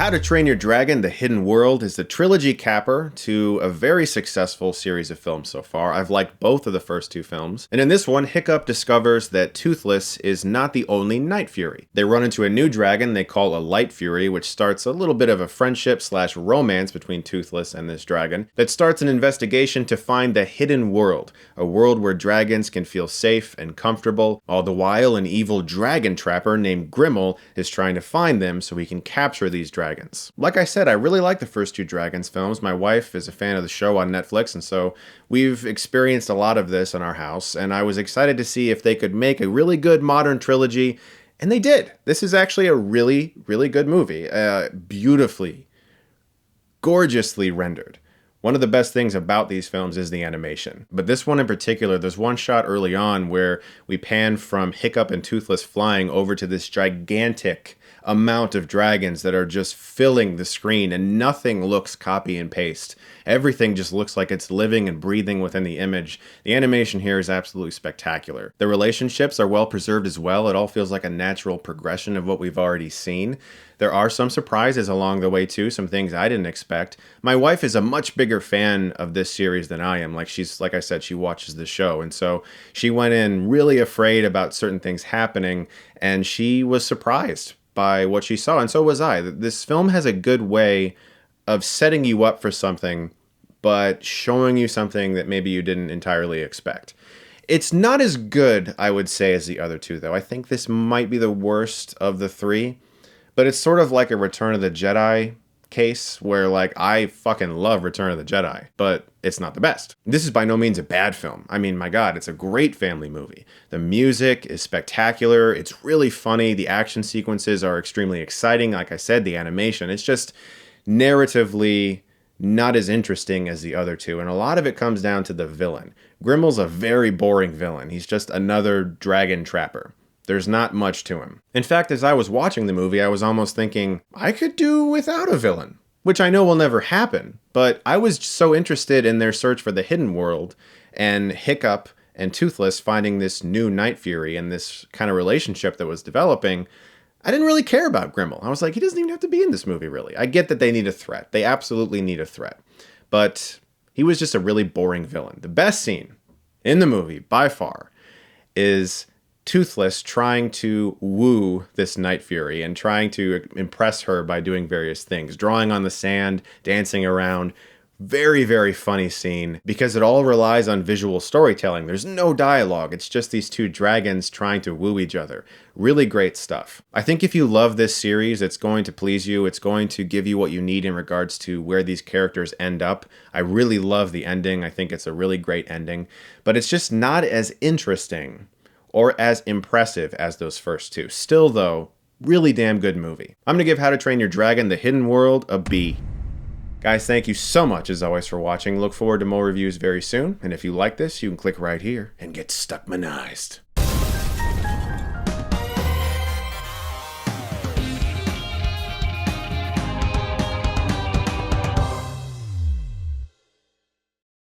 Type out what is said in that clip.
How to Train Your Dragon: The Hidden World is the trilogy capper to a very successful series of films so far. I've liked both of the first two films. And in this one, Hiccup discovers that Toothless is not the only Night Fury. They run into a new dragon they call a Light Fury, which starts a little bit of a friendship/romance between Toothless and this dragon that starts an investigation to find the Hidden World, a world where dragons can feel safe and comfortable. All the while, an evil dragon trapper named Grimmel is trying to find them so he can capture these dragons. Like I said, I really like the first two Dragons films. My wife is a fan of the show on Netflix, and so we've experienced a lot of this in our house, and I was excited to see if they could make a really good modern trilogy, and they did. This is actually a really, really good movie. Beautifully, gorgeously rendered. One of the best things about these films is the animation. But this one in particular, there's one shot early on where we pan from Hiccup and Toothless flying over to this gigantic amount of dragons that are just filling the screen, and nothing looks copy and paste. Everything just looks like it's living and breathing within the image. The animation here is absolutely spectacular. The relationships are well preserved as well. It all feels like a natural progression of what we've already seen. There are some surprises along the way too, some things I didn't expect. My wife is a much bigger fan of this series than I am. Like I said, she watches the show, and so she went in really afraid about certain things happening, and she was surprised by what she saw, and so was I. This film has a good way of setting you up for something, but showing you something that maybe you didn't entirely expect. It's not as good, I would say, as the other two, though. I think this might be the worst of the three, but it's sort of like a Return of the Jedi case where, like, I fucking love Return of the Jedi, but it's not the best. This is by no means a bad film. I mean, my God, it's a great family movie. The music is spectacular. It's really funny. The action sequences are extremely exciting. Like I said, the animation, it's just narratively not as interesting as the other two. And a lot of it comes down to the villain. Grimmel's a very boring villain. He's just another dragon trapper. There's not much to him. In fact, as I was watching the movie, I was almost thinking, I could do without a villain, which I know will never happen. But I was so interested in their search for the hidden world and Hiccup and Toothless finding this new Night Fury and this kind of relationship that was developing. I didn't really care about Grimmel. I was like, he doesn't even have to be in this movie, really. I get that they need a threat. They absolutely need a threat. But he was just a really boring villain. The best scene in the movie, by far, is Toothless trying to woo this Night Fury and trying to impress her by doing various things, drawing on the sand, dancing around. Very, very funny scene because it all relies on visual storytelling. There's no dialogue. It's just these two dragons trying to woo each other. Really great stuff. I think if you love this series, it's going to please you. It's going to give you what you need in regards to where these characters end up. I really love the ending. I think it's a really great ending, but it's just not as interesting or as impressive as those first two. Still, though, really damn good movie. I'm going to give How to Train Your Dragon: The Hidden World a B. Guys, thank you so much, as always, for watching. Look forward to more reviews very soon. And if you like this, you can click right here and get Stuckmanized.